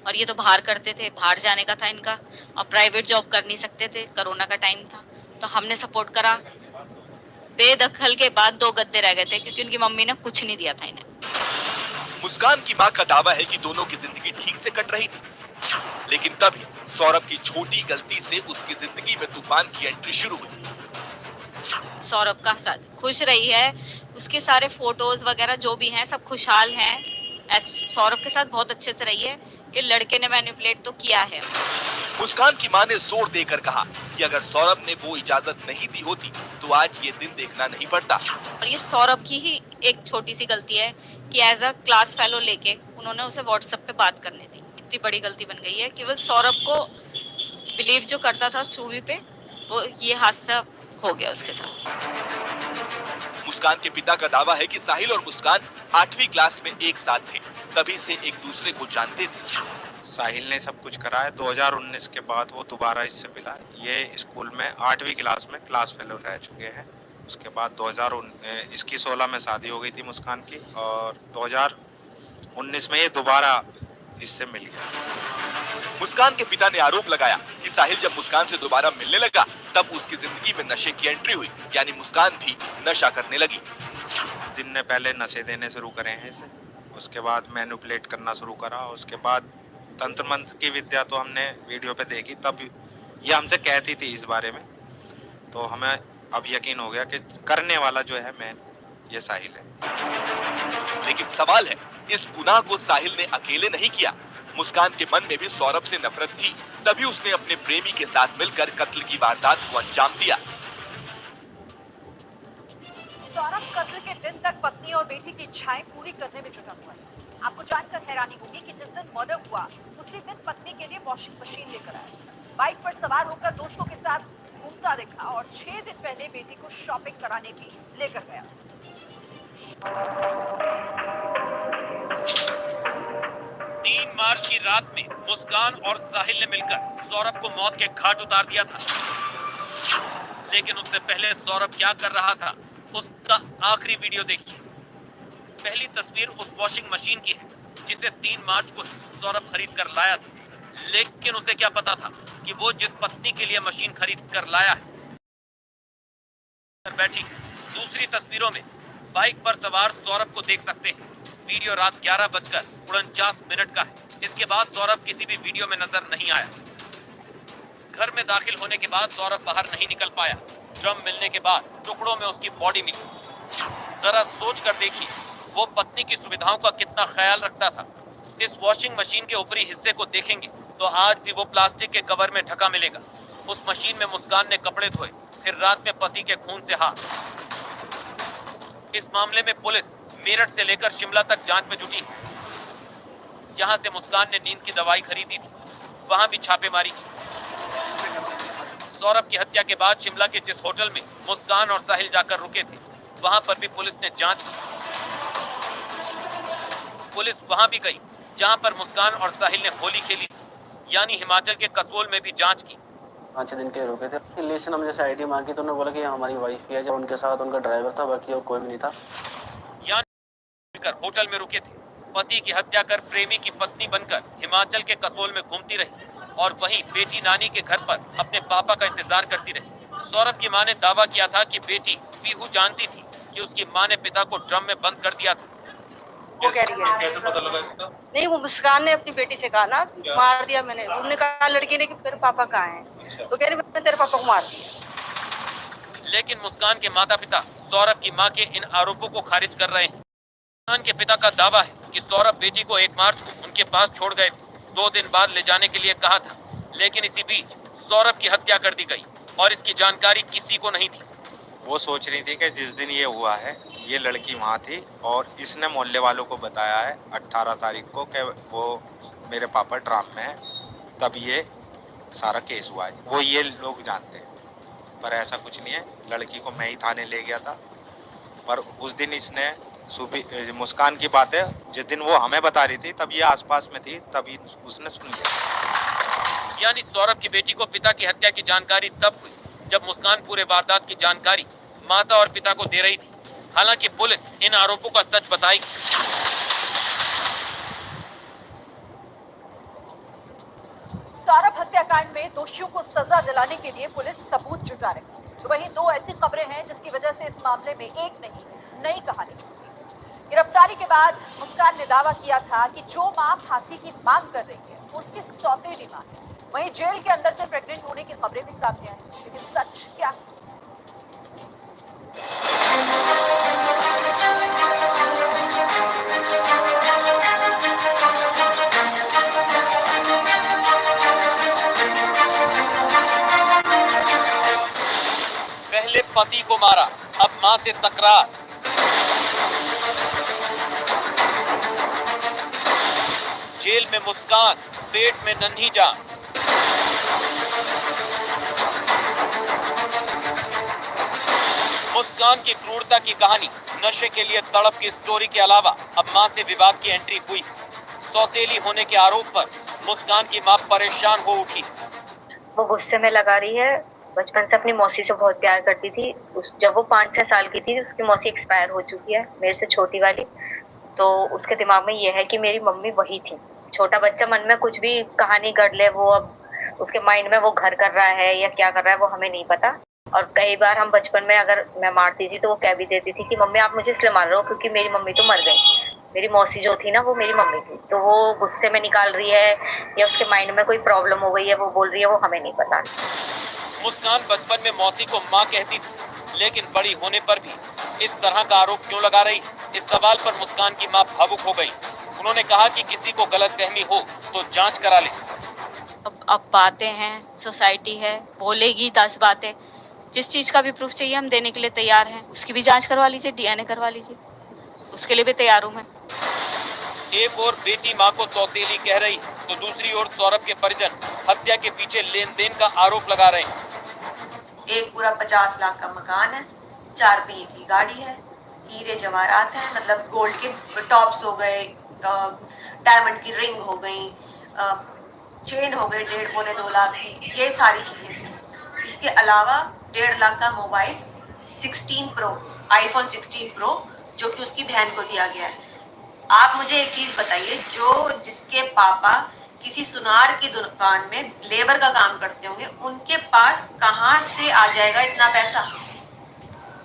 और ये तो बाहर करते थे, बाहर जाने का था इनका, और प्राइवेट जॉब कर नहीं सकते थे, कोरोना का टाइम था, तो हमने सपोर्ट करा। बेदखल के बाद 2 गद्दे रह गए थे क्योंकि उनकी मम्मी ने कुछ नहीं दिया था इन्हें। मुस्कान की मां का दावा है कि दोनों की जिंदगी ठीक से कट रही थी, लेकिन तभी सौरभ की छोटी गलती से उसकी जिंदगी में तूफान की एंट्री शुरू हुई। सौरभ का साथ खुश रही है, उसके सारे फोटोज वगैरह जो भी हैं सब खुशहाल हैं। सौरभ के साथ बहुत अच्छे से रही है। ये लड़के ने मैनिपुलेट तो किया है। मुस्कान की मां ने जोर देकर कहा कि अगर सौरभ ने वो इजाजत नहीं दी होती तो आज ये दिन देखना नहीं पड़ता। और ये सौरभ की ही एक छोटी सी गलती है कि एज अ क्लास फेलो लेके उन्होंने उसे व्हाट्सएप पे बात करने दी। इतनी बड़ी गलती बन गई है। केवल सौरभ को बिलीव जो करता था सूवी पे, वो ये हादसा हो गया उसके साथ। मुस्कान के पिता का दावा है कि साहिल और मुस्कान 8वीं क्लास में एक साथ थे, तभी से एक दूसरे को जानते थे। साहिल ने सब कुछ करा है। 2019 के बाद वो दोबारा इससे मिला। ये स्कूल में 8वीं क्लास में क्लास फेलो रह चुके हैं। उसके बाद 2019 16 में शादी हो गई थी मुस्कान की, और 2019 में ये दोबारा इससे मिल गया। मुस्कान के पिता ने आरोप लगाया कि साहिल जब मुस्कान से दोबारा मिलने लगा तब उसकी जिंदगी में नशे की एंट्री हुई, यानी मुस्कान भी नशा करने लगी। दिन ने पहले नशे देने शुरू करे हैं इसे, उसके बाद मैनिपुलेट करना शुरू करा, उसके बाद तंत्र मंत्र की विद्या तो हमने वीडियो पे देखी, तब ये हमसे कहती थी इस बारे में, तो हमें अब यकीन हो गया कि करने वाला जो है मेन ये साहिल है। लेकिन सवाल है, इस गुनाह को साहिल ने अकेले नहीं किया। मुस्कान के मन में भी सौरभ से नफरत थी, तभी उसने अपने प्रेमी के साथ मिलकर कत्ल की वारदात को अंजाम दिया। सौरभ कत्ल के दिन तक पत्नी और बेटी की इच्छाएं पूरी करने में जुटा हुआ है। आपको जानकर हैरानी होगी कि जिस दिन मर्डर हुआ उसी दिन पत्नी के लिए वॉशिंग मशीन लेकर आया, बाइक पर सवार होकर दोस्तों के साथ घूमता दिखा और 6 दिन पहले बेटी को शॉपिंग कराने भी लेकर गया। 3 मार्च की रात में मुस्कान और साहिल ने मिलकर सौरभ को मौत के घाट उतार दिया था, लेकिन उससे पहले सौरभ क्या कर रहा था उसका आखिरी वीडियो देखिए। पहली तस्वीर उस वॉशिंग मशीन की है जिसे 3 मार्च को सौरभ खरीद कर लाया था, लेकिन उसे क्या पता था कि वो जिस पत्नी के लिए मशीन खरीद कर लाया है बैठी। दूसरी तस्वीरों में बाइक पर सवार सौरभ को देख सकते हैं। वीडियो रात 11:49 का है। इसके बाद सौरभ किसी भी वीडियो में नजर नहीं आया। घर में दाखिल होने के बाद सौरभ बाहर नहीं निकल पाया। ड्रम मिलने के बाद टुकड़ों में उसकी बॉडी मिली। जरा सोच कर देखिए, वो पत्नी की सुविधाओं का कितना ख्याल रखता था। इस वॉशिंग मशीन के ऊपरी हिस्से को देखेंगे तो आज भी वो प्लास्टिक के कवर में ढका मिलेगा। उस मशीन में मुस्कान ने कपड़े धोए, फिर रात में पति के खून से हाथ। इस मामले में पुलिस मेरठ से लेकर शिमला तक जांच में जुटी है। जहां से मुस्कान ने नींद की दवाई खरीदी थी, वहां भी छापेमारी की। सौरभ की हत्या के बाद शिमला के जिस होटल में मुस्कान और साहिल जाकर रुके थे, वहां पर भी पुलिस ने जांच की। पुलिस वहां भी गई जहां पर मुस्कान और साहिल ने होली खेली, यानी हिमाचल के कसोल में भी जांच की। 5-6 दिन के रुके थे। रिलेशन हमने जैसे आईडी मांगी तो उन्होंने बोला कि हमारी वाइफ भी है, जब उनके साथ उनका ड्राइवर था, बाकी और कोई भी नहीं था। यानी होटल में रुके थे। पति की हत्या कर प्रेमी की पत्नी बनकर हिमाचल के कसोल में घूमती रही और वहीं बेटी नानी के घर पर अपने पापा का इंतजार करती रही। सौरभ की मां ने दावा किया था कि बेटी पीहू जानती थी कि उसकी मां ने पिता को ड्रम में बंद कर दिया था। वो कह रही है कैसे पता लगा इसका? नहीं, वो मुस्कान ने अपनी बेटी से कहा ना, मार दिया मैंने। उन्होंने कहा लड़की ने कि तेरे पापा कहाँ हैं, तो कह रही मैंने तेरे पापा को मार दिया। लेकिन मुस्कान के माता पिता सौरभ की मां के इन आरोपों को खारिज कर रहे हैं। मुस्कान के पिता का दावा है कि सौरभ बेटी को 1 मार्च को उनके पास छोड़ गए थे। 2 दिन बाद ले जाने के लिए कहा था, लेकिन इसी बीच सौरभ की हत्या कर दी गई और इसकी जानकारी किसी को नहीं थी। वो सोच रही थी कि जिस दिन ये हुआ है ये लड़की वहाँ थी और इसने मोहल्ले वालों को बताया है 18 तारीख को कि वो मेरे पापा ड्राम में है, तब ये सारा केस हुआ है। वो ये लोग जानते हैं, पर ऐसा कुछ नहीं है। लड़की को मैं ही थाने ले गया था, पर उस दिन इसने मुस्कान की बात है, जिस दिन वो हमें बता रही थी तब ये आसपास में थी, तभी उसने सुन लिया। यानी सौरभ की बेटी को पिता की हत्या की जानकारी तब हुई जब मुस्कान पूरे वारदात की जानकारी माता और पिता को दे रही थी। हालांकि पुलिस इन आरोपों का सच बताएगी। सौरभ हत्याकांड में दोषियों को सजा दिलाने के लिए पुलिस सबूत जुटा रही है। तो वहीं दो ऐसी खबरें हैं जिसकी वजह से इस मामले में एक नहीं नई कहानी। गिरफ्तारी के बाद मुस्कान ने दावा किया था कि जो मां फांसी की मांग कर रही है वो उसकी सौतेली मां है। वहीं जेल के अंदर से प्रेग्नेंट होने की खबरें भी सामने आई, लेकिन सच क्या? पहले पति को मारा, अब मां से तकरार। जेल में मुस्कान, पेट में नन्ही जान। मुस्कान की क्रूरता की कहानी, नशे के लिए तड़प की स्टोरी के अलावा अब मां से विवाद की एंट्री हुई। सौतेली होने के आरोप पर मुस्कान की मां परेशान हो उठी। वो गुस्से में लगा रही है। बचपन से अपनी मौसी से बहुत प्यार करती थी। जब वो 5-6 साल की थी उसकी मौसी एक्सपायर हो चुकी है, मेरे से छोटी वाली। तो उसके दिमाग में ये है कि मेरी मम्मी वही थी। छोटा बच्चा मन में कुछ भी कहानी गढ़ ले, वो अब उसके माइंड में वो घर कर रहा है या क्या कर रहा है वो हमें नहीं पता। और कई बार हम बचपन में अगर मैं मारती थी तो वो कह भी देती थी कि मम्मी आप मुझे इसलिए मार रहे हो क्योंकि मेरी मम्मी तो मर गई। मेरी मौसी जो थी ना वो मेरी मम्मी थी। तो वो गुस्से में निकाल रही है या उसके माइंड में कोई प्रॉब्लम हो गई है वो बोल रही है, वो हमें नहीं पता। मुस्कान बचपन में मौसी को मां कहती थी, लेकिन बड़ी होने पर भी इस तरह का आरोप क्यों लगा रही? इस सवाल पर मुस्कान की मां भावुक हो गई। उन्होंने कहा कि किसी को गलतफहमी हो तो जांच करा ले। अब बातें हैं, सोसाइटी है, बोलेगी 10 बातें। जिस चीज का भी प्रूफ चाहिए हम देने के लिए तैयार हैं। उसकी भी जांच करवा लीजिए, डीएनए करवा लीजिए, उसके लिए भी तैयार हूँ मैं। एक और बेटी मां को सौतेली कह रही तो दूसरी ओर सौरभ के परिजन हत्या के पीछे लेन देन का आरोप लगा रहे हैं। एक पूरा 50 लाख का मकान है, 4 पहिए की गाड़ी है, हीरे जवाहरात हैं, मतलब गोल्ड के टॉप्स हो गए, डायमंड की रिंग हो गई, चेन हो गई 1.5-2 लाख की, ये सारी चीजें थी। इसके अलावा 1.5 लाख का मोबाइल 16 प्रो, आईफोन 16 प्रो, जो कि उसकी बहन को दिया गया है। आप मुझे एक चीज बताइए, जिसके पापा किसी सुनार की दुकान में लेबर का काम करते होंगे, उनके पास कहाँ से आ जाएगा इतना पैसा?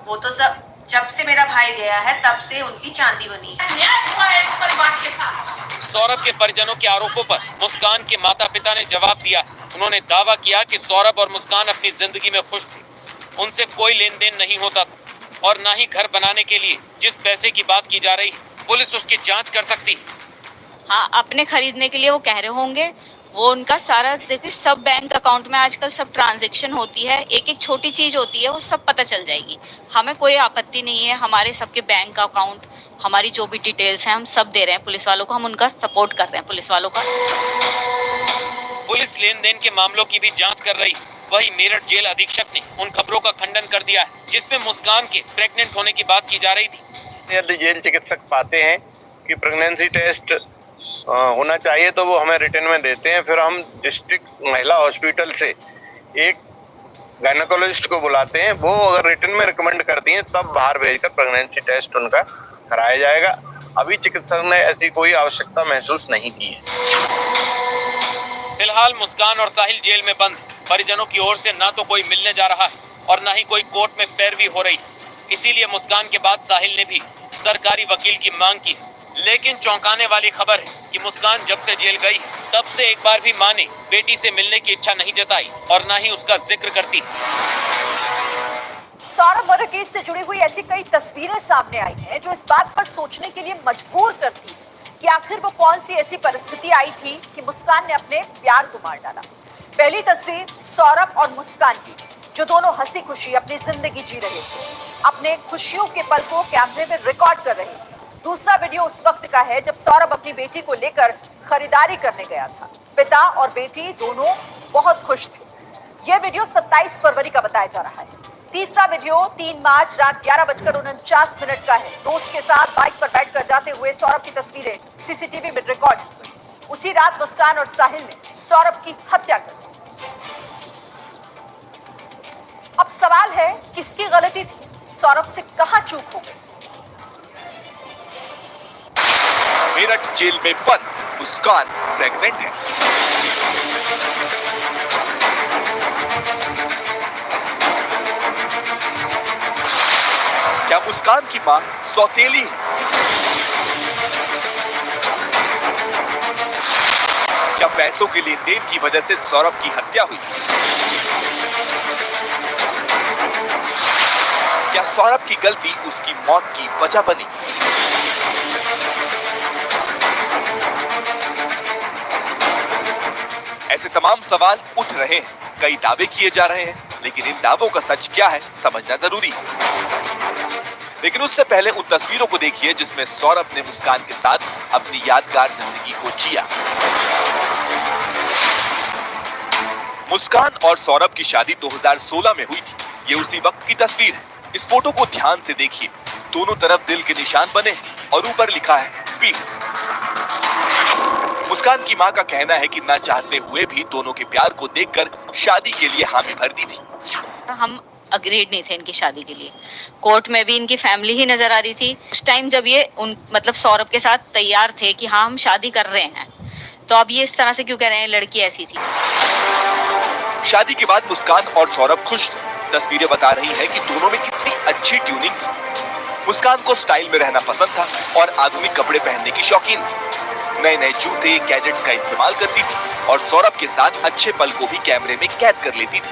वो तो सब जब से मेरा भाई गया है तब से उनकी चांदी बनी है। परिवार के साथ सौरभ के परिजनों के आरोपों पर मुस्कान के माता पिता ने जवाब दिया। उन्होंने दावा किया कि सौरभ और मुस्कान अपनी जिंदगी में खुश थे, उनसे कोई लेन देन नहीं होता था और न ही घर बनाने के लिए जिस पैसे की बात की जा रही है पुलिस उसकी जांच कर सकती। हाँ, अपने खरीदने के लिए वो कह रहे होंगे, वो उनका सारा देखिए, सब बैंक अकाउंट में आजकल सब ट्रांजैक्शन होती है, एक एक छोटी चीज होती है, वो सब पता चल जाएगी। हमें कोई आपत्ति नहीं है, हमारे सबके बैंक अकाउंट, हमारी जो भी डिटेल्स हैं हम सब दे रहे हैं पुलिस वालों को, हम उनका सपोर्ट कर रहे हैं पुलिस वालों का। पुलिस लेन देन के मामलों की भी जांच कर रही। वही मेरठ जेल अधीक्षक ने उन खबरों का खंडन कर दिया है जिसमें मुस्कान के प्रेग्नेंट होने की बात की जा रही थी। यदि जेल चिकित्सक पाते हैं कि प्रेगनेंसी टेस्ट होना चाहिए तो वो हमें रिटर्न में देते हैं। फिर हम डिस्ट्रिक्ट महिला हॉस्पिटल से एक गायनेकोलॉजिस्ट को बुलाते हैं, वो अगर रिटर्न में रिकमेंड करती हैं तब बाहर भेजकर प्रेगनेंसी टेस्ट उनका कराया जाएगा। अभी चिकित्सक ने ऐसी कोई आवश्यकता महसूस नहीं की है। फिलहाल मुस्कान और साहिल जेल में बंद। परिजनों की ओर से ना तो कोई मिलने जा रहा है और ना ही कोई कोर्ट में पैरवी हो रही। इसीलिए मुस्कान के बाद साहिल ने भी सरकारी वकील की मांग की। लेकिन चौंकाने वाली खबर है कि मुस्कान जब से जेल गई तब से एक बार भी मां ने बेटी से मिलने की इच्छा नहीं जताई और ना ही उसका जिक्र करती। सौरभ मर्डर केस से जुड़ी हुई ऐसी कई तस्वीरें सामने आई हैं जो इस बात पर सोचने के लिए मजबूर करती है कि आखिर वो कौन सी ऐसी परिस्थिति आई थी कि मुस्कान ने अपने प्यार को मार डाला। पहली तस्वीर सौरभ और मुस्कान की, जो दोनों हंसी खुशी अपनी जिंदगी जी रहे थे, अपने खुशियों के पल को कैमरे में रिकॉर्ड कर रहे थे। दूसरा वीडियो उस वक्त का है जब सौरभ अपनी बेटी को लेकर खरीदारी करने गया था। पिता और बेटी दोनों बहुत खुश थे। यह वीडियो 27 फरवरी का बताया जा रहा है। तीसरा वीडियो 3 मार्च रात 11:49 का है। दोस्त के साथ बाइक पर बैठकर जाते हुए सौरभ की तस्वीरें सीसीटीवी में रिकॉर्ड हुई। उसी रात मुस्कान और साहिल ने सौरभ की हत्या कर दी। अब सवाल है, किसकी गलती थी? सौरभ से कहां चूक हो गई? मेरठ जेल में बंद मुस्कान प्रेग्नेंट है। मुस्कान की मां सौतेली है। क्या पैसों के लेन देन की वजह से सौरभ की हत्या हुई? क्या सौरभ की गलती उसकी मौत की वजह बनी? ऐसे तमाम सवाल उठ रहे हैं, कई दावे किए जा रहे हैं, लेकिन इन दावों का सच क्या है समझना जरूरी है। लेकिन उससे पहले उन तस्वीरों को देखिए जिसमें सौरभ ने मुस्कान के साथ अपनी यादगार जिंदगी को जिया। मुस्कान और सौरभ की शादी 2016 में हुई थी। ये उसी वक्त की तस्वीर है। इस फोटो को ध्यान से देखिए, दोनों तरफ दिल के निशान बने हैं और ऊपर लिखा है पी। मुस्कान की मां का कहना है कि ना चाहते हुए भी दोनों के प्यार को देखकर शादी के लिए हामी भर दी थी। हम अग्रीड नहीं थे इनकी शादी के लिए। कोर्ट में भी इनकी फैमिली ही नजर आ रही थी उस टाइम जब ये मतलब सौरभ के साथ तैयार थे कि हाँ हम शादी कर रहे हैं। तो अब ये इस तरह से क्यों कह रहे हैं? लड़की ऐसी थी। शादी के बाद मुस्कान और सौरभ खुश थे। तस्वीरें बता रही हैं कि दोनों में कितनी अच्छी ट्यूनिंग थी। मुस्कान को स्टाइल में रहना पसंद था और आधुनिक कपड़े पहनने की शौकीन थी। नए नए जूते, गैजेट्स का इस्तेमाल करती थी और सौरभ के साथ अच्छे पल को भी कैमरे में कैद कर लेती थी।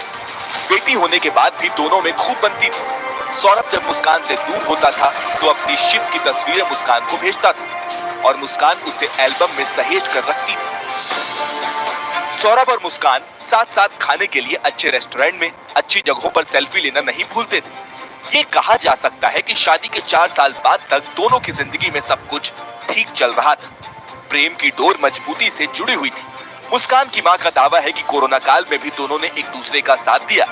बेटी होने के बाद भी दोनों में खूब बनती थी। सौरभ जब मुस्कान से दूर होता था तो अपनी शिप की तस्वीरें मुस्कान को भेजता था और मुस्कान उसे एल्बम में सहेज कर रखती थी। सौरभ और मुस्कान साथ साथ खाने के लिए अच्छे रेस्टोरेंट में अच्छी जगहों पर सेल्फी लेना नहीं भूलते थे। ये कहा जा सकता है कि शादी के 4 साल बाद तक दोनों की जिंदगी में सब कुछ ठीक चल रहा था। प्रेम की डोर मजबूती से जुड़ी हुई थी। मुस्कान की मां का दावा है कि कोरोना काल में भी दोनों ने एक दूसरे का साथ दिया।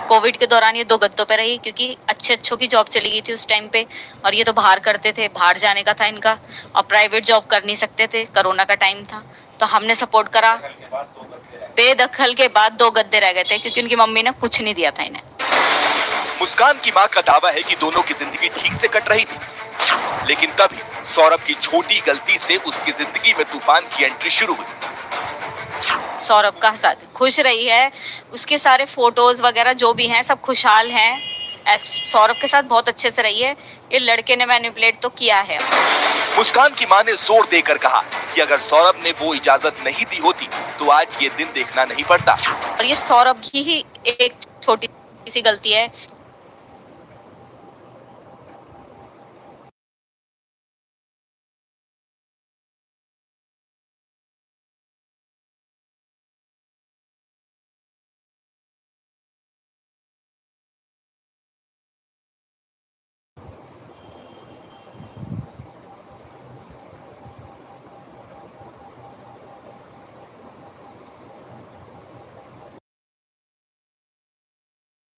कोविड के दौरान ये 2 गद्दों पे रही क्योंकि अच्छों की जॉब चली गई थी उस टाइम पे और ये तो बाहर करते थे, बाहर जाने का था इनका और प्राइवेट जॉब कर नहीं सकते थे। कोरोना का टाइम था तो हमने सपोर्ट करा। बेदखल के बाद 2 गद्दे रह गए थे क्योंकि उनकी मम्मी ने कुछ नहीं दिया था इन्हें। मुस्कान की मां का दावा है कि दोनों की जिंदगी ठीक से कट रही थी, लेकिन तभी सौरभ की छोटी गलती से उसकी जिंदगी में तूफान की एंट्री शुरू हुई। सौरभ का साथ खुश रही है, उसके सारे फोटोज वगैरह जो भी हैं सब खुशहाल हैं। सौरभ के साथ बहुत अच्छे से रही है। ये लड़के ने मैनिपुलेट तो किया है। मुस्कान की मां ने जोर देकर कहा कि अगर सौरभ ने वो इजाजत नहीं दी होती तो आज ये दिन देखना नहीं पड़ता। और ये सौरभ की ही एक छोटी सी गलती है